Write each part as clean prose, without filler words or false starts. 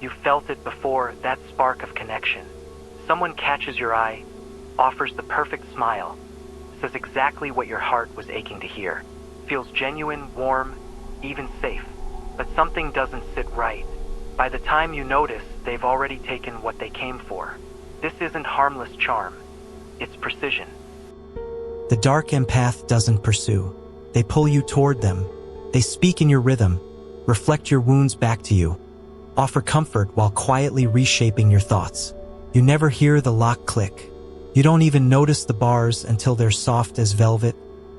You felt it before, that spark of connection. Someone catches your eye, offers the perfect smile, says exactly what your heart was aching to hear. Feels genuine, warm, even safe. But something doesn't sit right. By the time you notice, they've already taken what they came for. This isn't harmless charm. It's precision. The dark empath doesn't pursue. They pull you toward them. They speak in your rhythm, reflect your wounds back to you, offer comfort while quietly reshaping your thoughts. You never hear the lock click. You don't even notice the bars until they're soft as velvet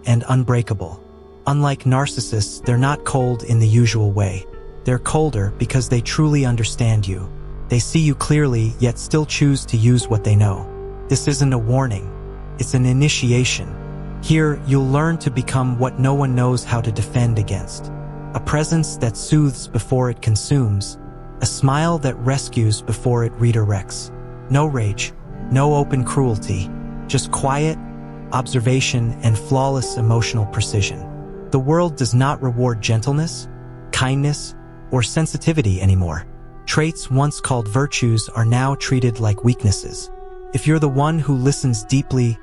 and unbreakable. Unlike narcissists, they're not cold in the usual way. They're colder because they truly understand you. They see you clearly, yet still choose to use what they know. This isn't a warning. It's an initiation. Here, you'll learn to become what no one knows how to defend against. A presence that soothes before it consumes. A smile that rescues before it redirects. No rage, no open cruelty, just quiet, observation, and flawless emotional precision. The world does not reward gentleness, kindness, or sensitivity anymore. Traits once called virtues are now treated like weaknesses. If you're the one who listens deeply,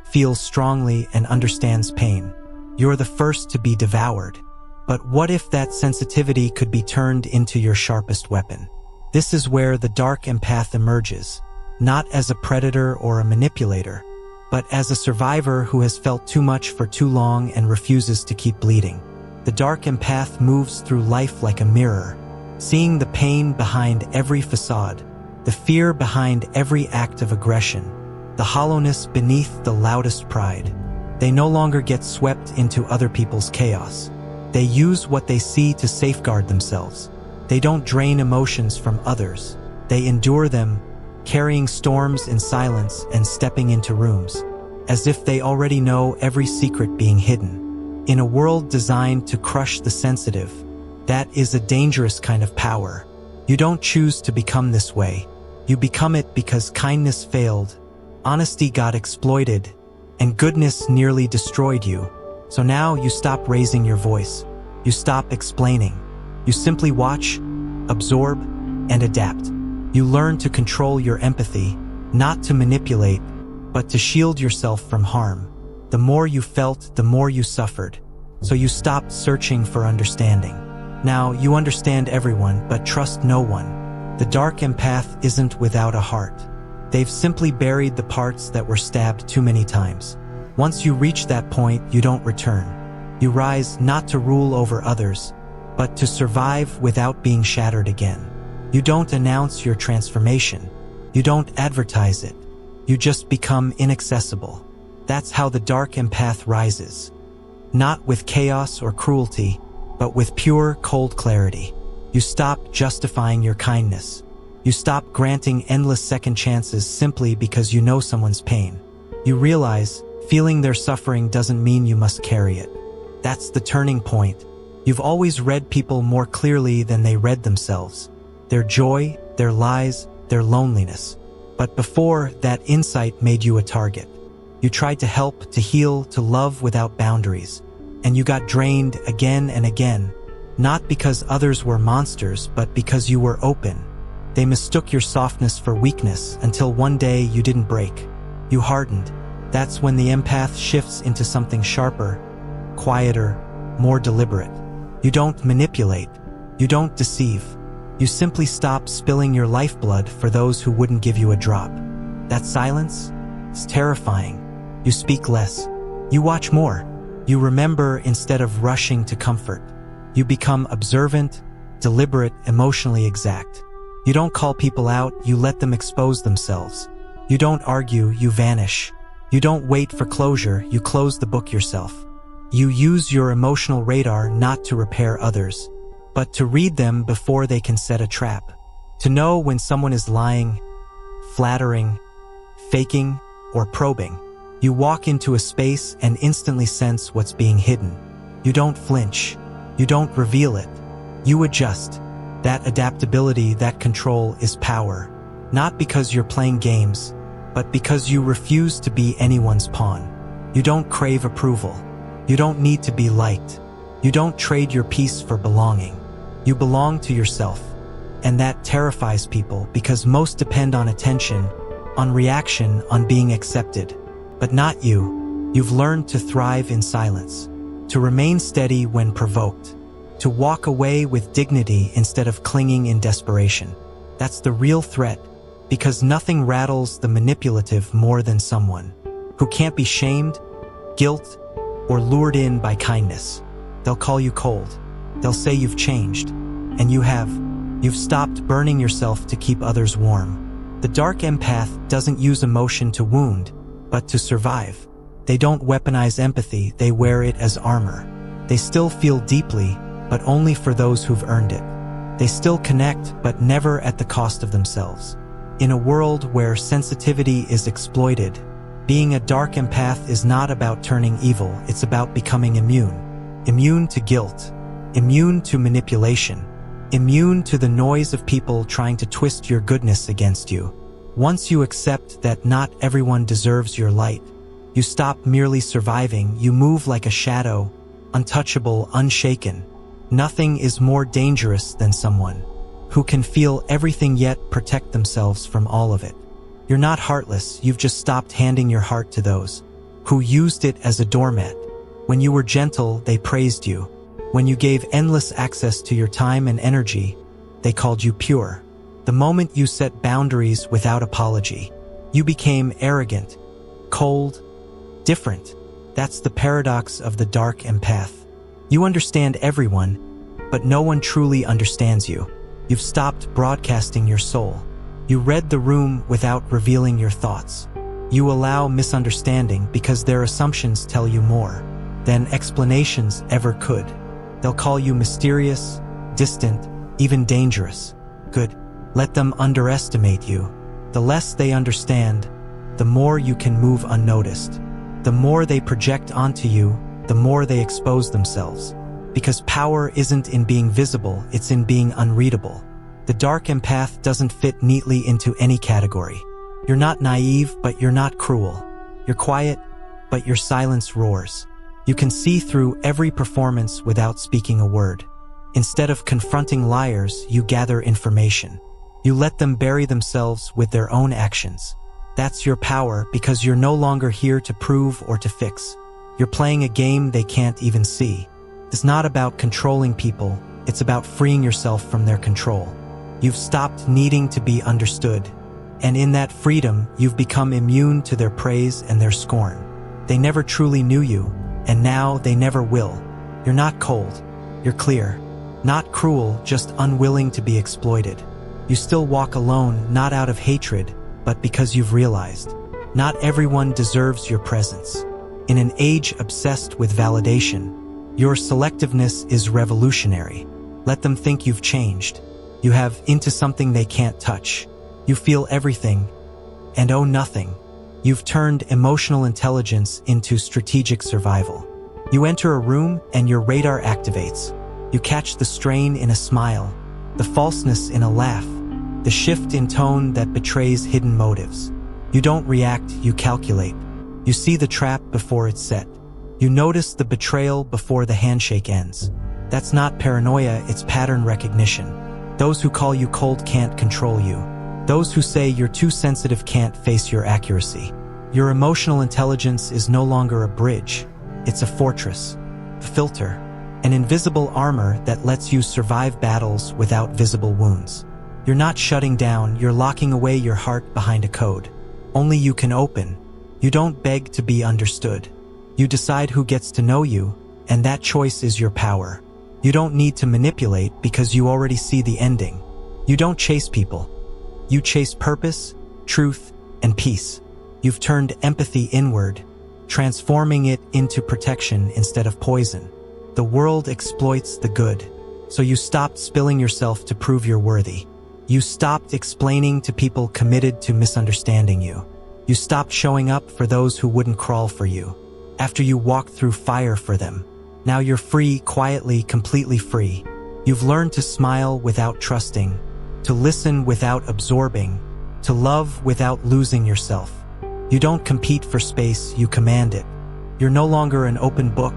feels strongly, and understands pain, you're the first to be devoured. But what if that sensitivity could be turned into your sharpest weapon? This is where the dark empath emerges, not as a predator or a manipulator, but as a survivor who has felt too much for too long and refuses to keep bleeding. The dark empath moves through life like a mirror, seeing the pain behind every facade, the fear behind every act of aggression, the hollowness beneath the loudest pride. They no longer get swept into other people's chaos. They use what they see to safeguard themselves. They don't drain emotions from others. They endure them, carrying storms in silence and stepping into rooms, as if they already know every secret being hidden. In a world designed to crush the sensitive, that is a dangerous kind of power. You don't choose to become this way. You become it because kindness failed, honesty got exploited, and goodness nearly destroyed you. So now you stop raising your voice. You stop explaining. You simply watch, absorb, and adapt. You learn to control your empathy, not to manipulate, but to shield yourself from harm. The more you felt, the more you suffered. So you stopped searching for understanding. Now you understand everyone, but trust no one. The dark empath isn't without a heart. They've simply buried the parts that were stabbed too many times. Once you reach that point, you don't return. You rise not to rule over others, but to survive without being shattered again. You don't announce your transformation. You don't advertise it. You just become inaccessible. That's how the dark empath rises. Not with chaos or cruelty, but with pure, cold clarity. You stop justifying your kindness. You stop granting endless second chances simply because you know someone's pain. You realize feeling their suffering doesn't mean you must carry it. That's the turning point. You've always read people more clearly than they read themselves. Their joy, their lies, their loneliness. But before, that insight made you a target. You tried to help, to heal, to love without boundaries. And you got drained again and again. Not because others were monsters, but because you were open. They mistook your softness for weakness until one day you didn't break. You hardened. That's when the empath shifts into something sharper, quieter, more deliberate. You don't manipulate. You don't deceive. You simply stop spilling your lifeblood for those who wouldn't give you a drop. That silence is terrifying. You speak less. You watch more. You remember instead of rushing to comfort. You become observant, deliberate, emotionally exact. You don't call people out, you let them expose themselves. You don't argue, you vanish. You don't wait for closure, you close the book yourself. You use your emotional radar not to repair others, but to read them before they can set a trap. To know when someone is lying, flattering, faking, or probing. You walk into a space and instantly sense what's being hidden. You don't flinch. You don't reveal it. You adjust. That adaptability, that control is power. Not because you're playing games, but because you refuse to be anyone's pawn. You don't crave approval. You don't need to be liked. You don't trade your peace for belonging. You belong to yourself. And that terrifies people because most depend on attention, on reaction, on being accepted. But not you. You've learned to thrive in silence, to remain steady when provoked, to walk away with dignity instead of clinging in desperation. That's the real threat, because nothing rattles the manipulative more than someone who can't be shamed, guilt, or lured in by kindness. They'll call you cold. They'll say you've changed. And you have. You've stopped burning yourself to keep others warm. The dark empath doesn't use emotion to wound, but to survive. They don't weaponize empathy, they wear it as armor. They still feel deeply, but only for those who've earned it. They still connect, but never at the cost of themselves. In a world where sensitivity is exploited, being a dark empath is not about turning evil, it's about becoming immune. Immune to guilt, immune to manipulation, immune to the noise of people trying to twist your goodness against you. Once you accept that not everyone deserves your light, you stop merely surviving, you move like a shadow, untouchable, unshaken. Nothing is more dangerous than someone who can feel everything yet protect themselves from all of it. You're not heartless, you've just stopped handing your heart to those who used it as a doormat. When you were gentle, they praised you. When you gave endless access to your time and energy, they called you pure. The moment you set boundaries without apology, you became arrogant, cold, different. That's the paradox of the dark empath. You understand everyone, but no one truly understands you. You've stopped broadcasting your soul. You read the room without revealing your thoughts. You allow misunderstanding because their assumptions tell you more than explanations ever could. They'll call you mysterious, distant, even dangerous. Good. Let them underestimate you. The less they understand, the more you can move unnoticed. The more they project onto you, the more they expose themselves. Because power isn't in being visible, it's in being unreadable. The dark empath doesn't fit neatly into any category. You're not naive, but you're not cruel. You're quiet, but your silence roars. You can see through every performance without speaking a word. Instead of confronting liars, you gather information. You let them bury themselves with their own actions. That's your power because you're no longer here to prove or to fix. You're playing a game they can't even see. It's not about controlling people, it's about freeing yourself from their control. You've stopped needing to be understood, and in that freedom, you've become immune to their praise and their scorn. They never truly knew you, and now they never will. You're not cold, you're clear. Not cruel, just unwilling to be exploited. You still walk alone, not out of hatred, but because you've realized not everyone deserves your presence. In an age obsessed with validation, your selectiveness is revolutionary. Let them think you've changed. You have into something they can't touch. You feel everything and owe nothing. You've turned emotional intelligence into strategic survival. You enter a room and your radar activates. You catch the strain in a smile, the falseness in a laugh, the shift in tone that betrays hidden motives. You don't react, you calculate. You see the trap before it's set. You notice the betrayal before the handshake ends. That's not paranoia, it's pattern recognition. Those who call you cold can't control you. Those who say you're too sensitive can't face your accuracy. Your emotional intelligence is no longer a bridge. It's a fortress, a filter, an invisible armor that lets you survive battles without visible wounds. You're not shutting down, you're locking away your heart behind a code. Only you can open. You don't beg to be understood. You decide who gets to know you, and that choice is your power. You don't need to manipulate because you already see the ending. You don't chase people. You chase purpose, truth, and peace. You've turned empathy inward, transforming it into protection instead of poison. The world exploits the good, so you stopped spilling yourself to prove you're worthy. You stopped explaining to people committed to misunderstanding you. You stopped showing up for those who wouldn't crawl for you. After you walked through fire for them, now you're free, quietly, completely free. You've learned to smile without trusting, to listen without absorbing, to love without losing yourself. You don't compete for space, you command it. You're no longer an open book.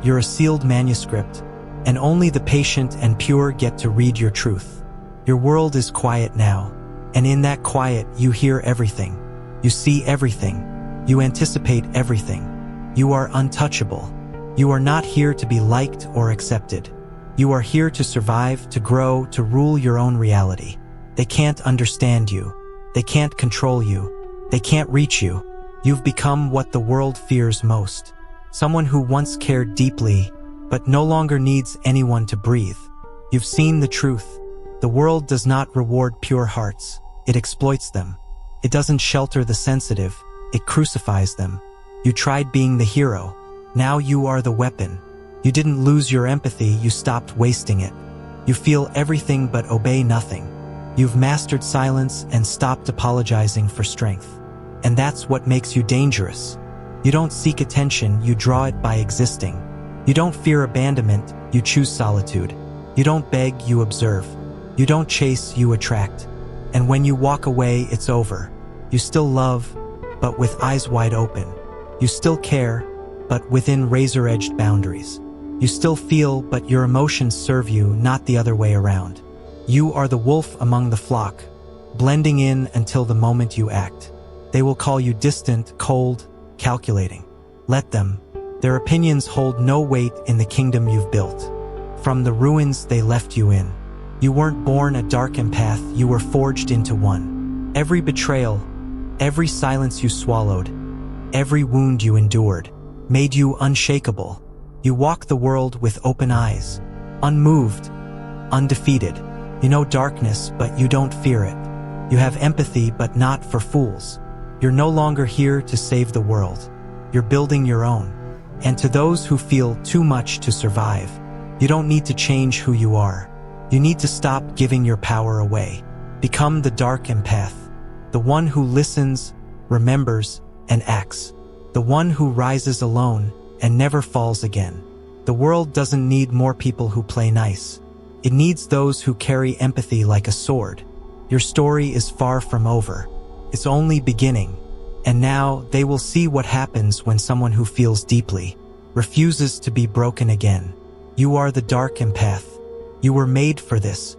You're a sealed manuscript, and only the patient and pure get to read your truth. Your world is quiet now, and in that quiet you hear everything. You see everything. You anticipate everything. You are untouchable. You are not here to be liked or accepted. You are here to survive, to grow, to rule your own reality. They can't understand you. They can't control you. They can't reach you. You've become what the world fears most. Someone who once cared deeply, but no longer needs anyone to breathe. You've seen the truth. The world does not reward pure hearts. It exploits them. It doesn't shelter the sensitive. It crucifies them. You tried being the hero. Now you are the weapon. You didn't lose your empathy, you stopped wasting it. You feel everything but obey nothing. You've mastered silence and stopped apologizing for strength. And that's what makes you dangerous. You don't seek attention, you draw it by existing. You don't fear abandonment, you choose solitude. You don't beg, you observe. You don't chase, you attract. And when you walk away, it's over. You still love, but with eyes wide open. You still care, but within razor-edged boundaries. You still feel, but your emotions serve you, not the other way around. You are the wolf among the flock, blending in until the moment you act. They will call you distant, cold, calculating. Let them. Their opinions hold no weight in the kingdom you've built. From the ruins they left you in. You weren't born a dark empath, you were forged into one. Every betrayal, every silence you swallowed, every wound you endured, made you unshakable. You walk the world with open eyes, unmoved, undefeated. You know darkness, but you don't fear it. You have empathy, but not for fools. You're no longer here to save the world. You're building your own. And to those who feel too much to survive, you don't need to change who you are. You need to stop giving your power away. Become the dark empath, the one who listens, remembers, and acts. The one who rises alone and never falls again. The world doesn't need more people who play nice. It needs those who carry empathy like a sword. Your story is far from over. It's only beginning. And now they will see what happens when someone who feels deeply refuses to be broken again. You are the dark empath. You were made for this.